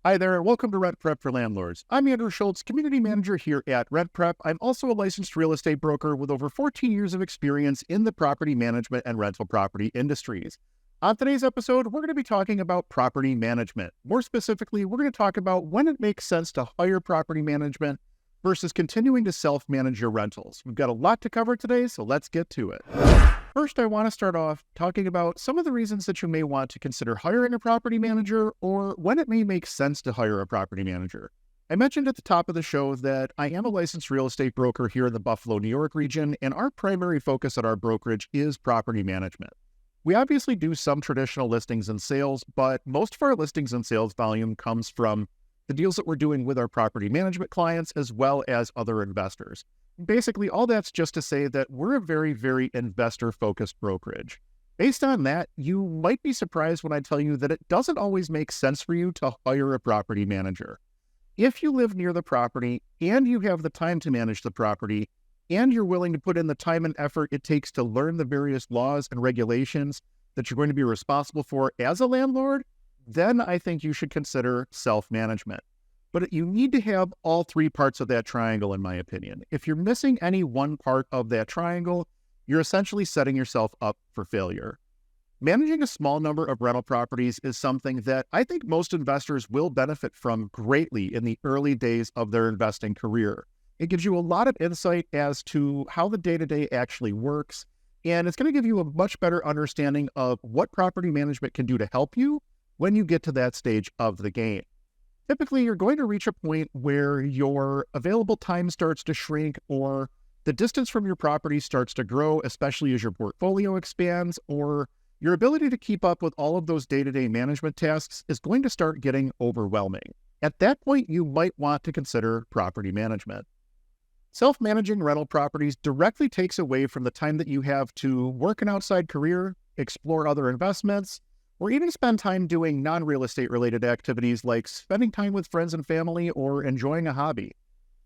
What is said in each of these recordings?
Hi there, and welcome to Rent Prep for Landlords. I'm Andrew Schultz, Community Manager here at Rent Prep. I'm also a licensed real estate broker with over 14 years of experience in the property management and rental property industries. On today's episode, we're going to be talking about property management. More specifically, we're going to talk about when it makes sense to hire property management versus continuing to self-manage your rentals. We've got a lot to cover today, so let's get to it. First, I want to start off talking about some of the reasons that you may want to consider hiring a property manager or when it may make sense to hire a property manager. I mentioned at the top of the show that I am a licensed real estate broker here in the Buffalo, New York region, and our primary focus at our brokerage is property management. We obviously do some traditional listings and sales, but most of our listings and sales volume comes from the deals that we're doing with our property management clients as well as other investors. Basically, all that's just to say that we're a very, very investor-focused brokerage. Based on that, you might be surprised when I tell you that it doesn't always make sense for you to hire a property manager. If you live near the property and you have the time to manage the property and you're willing to put in the time and effort it takes to learn the various laws and regulations that you're going to be responsible for as a landlord, then I think you should consider self-management. But you need to have all three parts of that triangle, in my opinion. If you're missing any one part of that triangle, you're essentially setting yourself up for failure. Managing a small number of rental properties is something that I think most investors will benefit from greatly in the early days of their investing career. It gives you a lot of insight as to how the day-to-day actually works, and it's going to give you a much better understanding of what property management can do to help you when you get to that stage of the game. Typically, you're going to reach a point where your available time starts to shrink or the distance from your property starts to grow, especially as your portfolio expands, or your ability to keep up with all of those day-to-day management tasks is going to start getting overwhelming. At that point, you might want to consider property management. Self-managing rental properties directly takes away from the time that you have to work an outside career, explore other investments, or even spend time doing non-real estate related activities like spending time with friends and family or enjoying a hobby.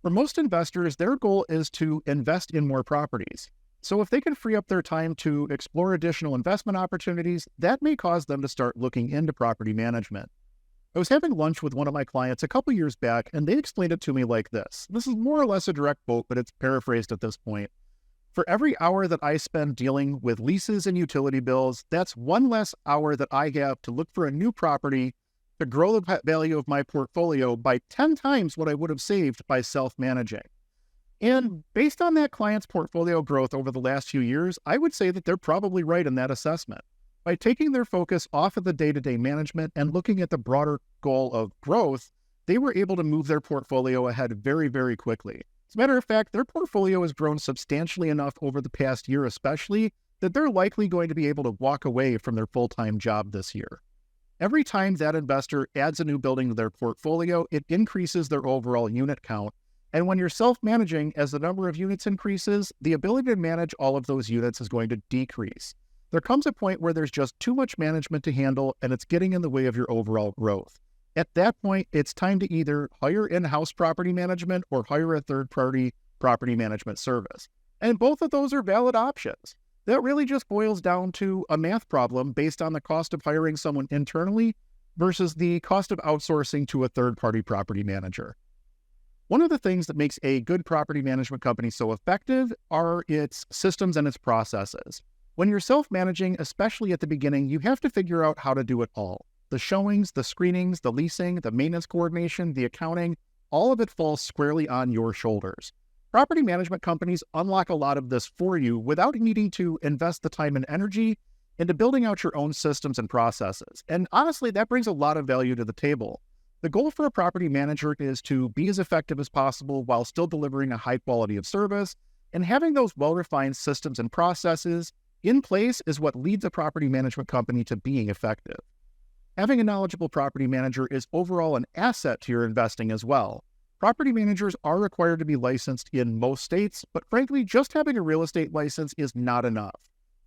For most investors, their goal is to invest in more properties. So if they can free up their time to explore additional investment opportunities, that may cause them to start looking into property management. I was having lunch with one of my clients a couple years back, and they explained it to me like this. This is more or less a direct quote, but it's paraphrased at this point. For every hour that I spend dealing with leases and utility bills, that's one less hour that I have to look for a new property to grow the value of my portfolio by 10 times what I would have saved by self-managing. And based on that client's portfolio growth over the last few years, I would say that they're probably right in that assessment. By taking their focus off of the day-to-day management and looking at the broader goal of growth, they were able to move their portfolio ahead very, very quickly. As a matter of fact, their portfolio has grown substantially enough over the past year especially that they're likely going to be able to walk away from their full-time job this year. Every time that investor adds a new building to their portfolio, it increases their overall unit count. And when you're self-managing, as the number of units increases, the ability to manage all of those units is going to decrease. There comes a point where there's just too much management to handle and it's getting in the way of your overall growth. At that point, it's time to either hire in-house property management or hire a third-party property management service. And both of those are valid options. That really just boils down to a math problem based on the cost of hiring someone internally versus the cost of outsourcing to a third-party property manager. One of the things that makes a good property management company so effective are its systems and its processes. When you're self-managing, especially at the beginning, you have to figure out how to do it all. The showings, the screenings, the leasing, the maintenance coordination, the accounting, all of it falls squarely on your shoulders. Property management companies unlock a lot of this for you without needing to invest the time and energy into building out your own systems and processes. And honestly, that brings a lot of value to the table. The goal for a property manager is to be as effective as possible while still delivering a high quality of service, and having those well-refined systems and processes in place is what leads a property management company to being effective. Having a knowledgeable property manager is overall an asset to your investing as well. Property managers are required to be licensed in most states, but frankly, just having a real estate license is not enough.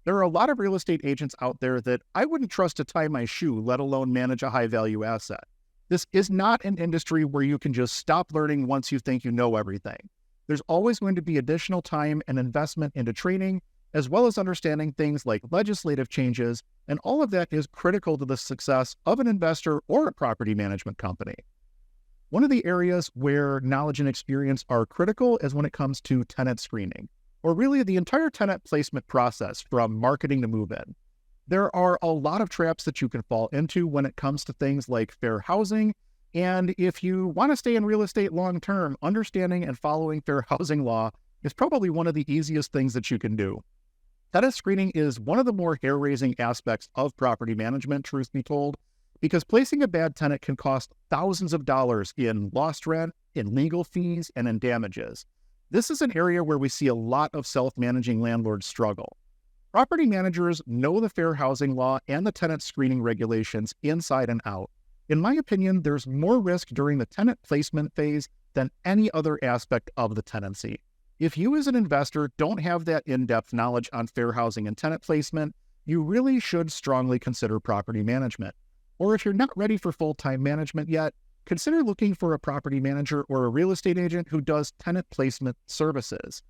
There are a lot of real estate agents out there that I wouldn't trust to tie my shoe, let alone manage a high-value asset. This is not an industry where you can just stop learning once you think you know everything. There's always going to be additional time and investment into training, as well as understanding things like legislative changes, and all of that is critical to the success of an investor or a property management company. One of the areas where knowledge and experience are critical is when it comes to tenant screening, or really the entire tenant placement process from marketing to move in. There are a lot of traps that you can fall into when it comes to things like fair housing. And if you want to stay in real estate long term, understanding and following fair housing law is probably one of the easiest things that you can do. Tenant screening is one of the more hair-raising aspects of property management, truth be told, because placing a bad tenant can cost thousands of dollars in lost rent, in legal fees, and in damages. This is an area where we see a lot of self-managing landlords struggle. Property managers know the fair housing law and the tenant screening regulations inside and out. In my opinion, there's more risk during the tenant placement phase than any other aspect of the tenancy. If you as an investor don't have that in-depth knowledge on fair housing and tenant placement, you really should strongly consider property management. Or if you're not ready for full-time management yet, consider looking for a property manager or a real estate agent who does tenant placement services.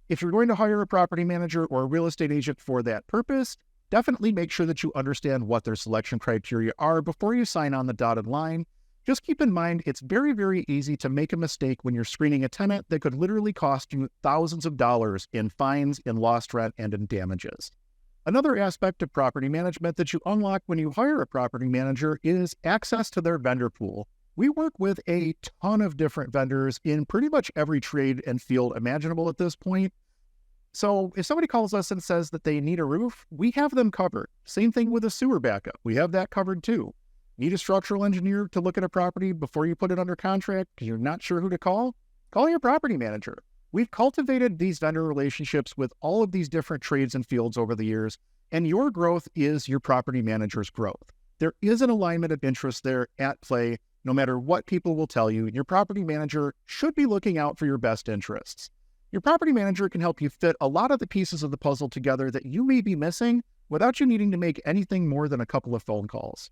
If you're going to hire a property manager or a real estate agent for that purpose, definitely make sure that you understand what their selection criteria are before you sign on the dotted line. Just keep in mind, it's very, very easy to make a mistake when you're screening a tenant that could literally cost you thousands of dollars in fines, in lost rent, and in damages. Another aspect of property management that you unlock when you hire a property manager is access to their vendor pool. We work with a ton of different vendors in pretty much every trade and field imaginable at this point. So if somebody calls us and says that they need a roof, we have them covered. Same thing with a sewer backup. We have that covered too. Need a structural engineer to look at a property before you put it under contract because you're not sure who to call? Call your property manager. We've cultivated these vendor relationships with all of these different trades and fields over the years, and your growth is your property manager's growth. There is an alignment of interest there at play. No matter what people will tell you, your property manager should be looking out for your best interests. Your property manager can help you fit a lot of the pieces of the puzzle together that you may be missing without you needing to make anything more than a couple of phone calls.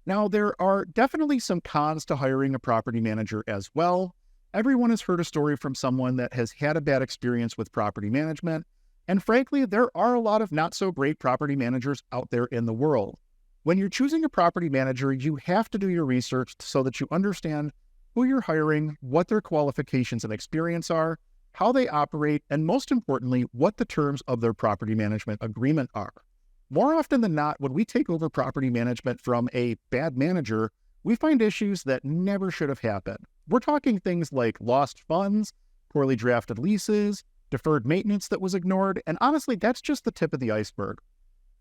Now, there are definitely some cons to hiring a property manager as well. Everyone has heard a story from someone that has had a bad experience with property management, and frankly, there are a lot of not so great property managers out there in the world. When you're choosing a property manager, you have to do your research so that you understand who you're hiring, what their qualifications and experience are, how they operate, and most importantly, what the terms of their property management agreement are. More often than not, when we take over property management from a bad manager, we find issues that never should have happened. We're talking things like lost funds, poorly drafted leases, deferred maintenance that was ignored, and honestly, that's just the tip of the iceberg.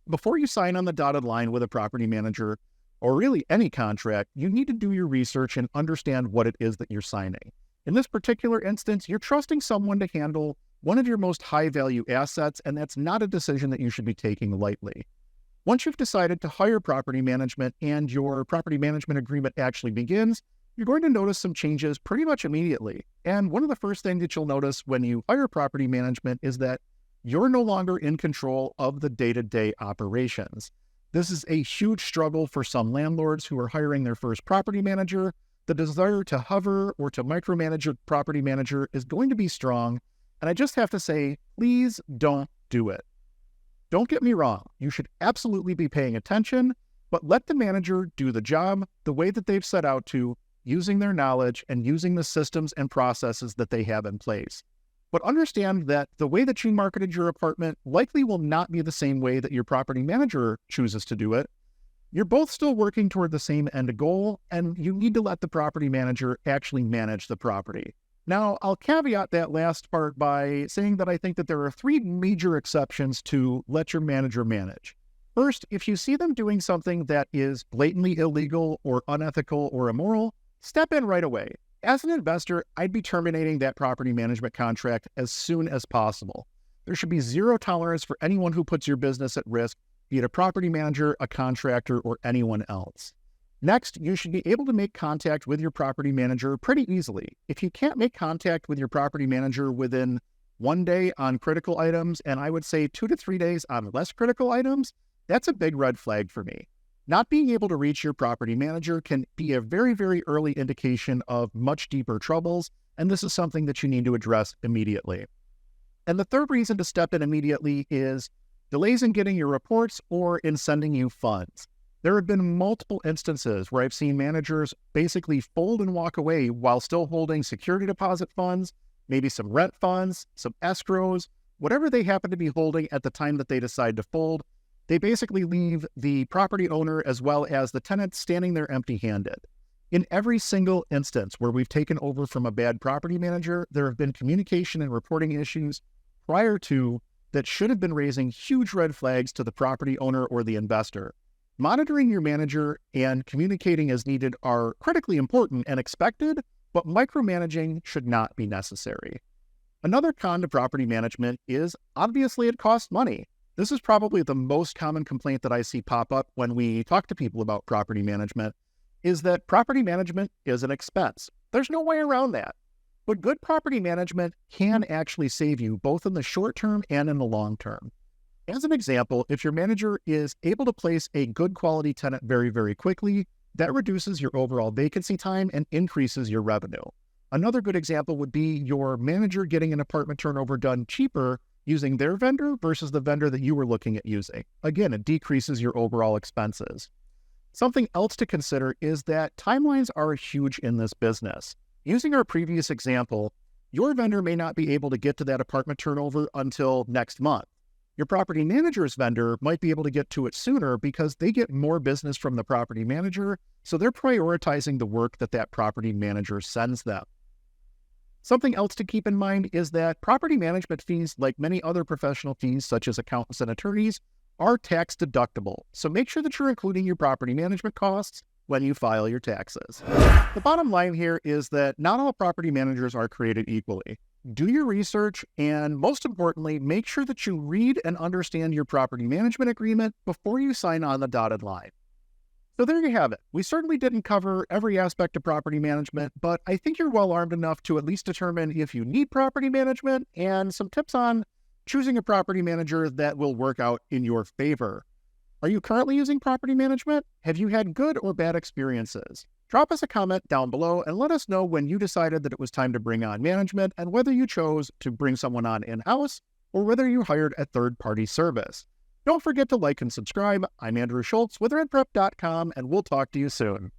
Before you sign on the dotted line with a property manager, or really any contract, you need to do your research and understand what it is that you're signing. In this particular instance, you're trusting someone to handle one of your most high-value assets, and that's not a decision that you should be taking lightly. Once you've decided to hire property management and your property management agreement actually begins, you're going to notice some changes pretty much immediately. And one of the first things that you'll notice when you hire property management is that you're no longer in control of the day-to-day operations. This is a huge struggle for some landlords who are hiring their first property manager. The desire to hover or to micromanage a property manager is going to be strong. And I just have to say, please don't do it. Don't get me wrong. You should absolutely be paying attention, but let the manager do the job the way that they've set out to, using their knowledge and using the systems and processes that they have in place. But understand that the way that you marketed your apartment likely will not be the same way that your property manager chooses to do it. You're both still working toward the same end goal, and you need to let the property manager actually manage the property. Now, I'll caveat that last part by saying that I think that there are three major exceptions to let your manager manage. First, if you see them doing something that is blatantly illegal or unethical or immoral, step in right away. As an investor, I'd be terminating that property management contract as soon as possible. There should be zero tolerance for anyone who puts your business at risk, be it a property manager, a contractor, or anyone else. Next, you should be able to make contact with your property manager pretty easily. If you can't make contact with your property manager within 1 day on critical items, and I would say 2 to 3 days on less critical items, that's a big red flag for me. Not being able to reach your property manager can be a very, very early indication of much deeper troubles, and this is something that you need to address immediately. And the third reason to step in immediately is delays in getting your reports or in sending you funds. There have been multiple instances where I've seen managers basically fold and walk away while still holding security deposit funds, maybe some rent funds, some escrows, whatever they happen to be holding at the time that they decide to fold. They basically leave the property owner as well as the tenant standing there empty-handed. In every single instance where we've taken over from a bad property manager, there have been communication and reporting issues prior to that should have been raising huge red flags to the property owner or the investor. Monitoring your manager and communicating as needed are critically important and expected, but micromanaging should not be necessary. Another con to property management is obviously it costs money. This is probably the most common complaint that I see pop up when we talk to people about property management, is that property management is an expense. There's no way around that. But good property management can actually save you both in the short term and in the long term. As an example, if your manager is able to place a good quality tenant very, very quickly, that reduces your overall vacancy time and increases your revenue. Another good example would be your manager getting an apartment turnover done cheaper using their vendor versus the vendor that you were looking at using. Again, it decreases your overall expenses. Something else to consider is that timelines are huge in this business. Using our previous example, your vendor may not be able to get to that apartment turnover until next month. Your property manager's vendor might be able to get to it sooner because they get more business from the property manager, so they're prioritizing the work that that property manager sends them. Something else to keep in mind is that property management fees, like many other professional fees such as accountants and attorneys, are tax deductible. So make sure that you're including your property management costs when you file your taxes. The bottom line here is that not all property managers are created equally. Do your research, and most importantly, make sure that you read and understand your property management agreement before you sign on the dotted line. So there you have it. We certainly didn't cover every aspect of property management, but I think you're well armed enough to at least determine if you need property management and some tips on choosing a property manager that will work out in your favor. Are you currently using property management? Have you had good or bad experiences? Drop us a comment down below and let us know when you decided that it was time to bring on management and whether you chose to bring someone on in-house or whether you hired a third-party service. Don't forget to like and subscribe. I'm Andrew Schultz with RentPrep.com, and we'll talk to you soon.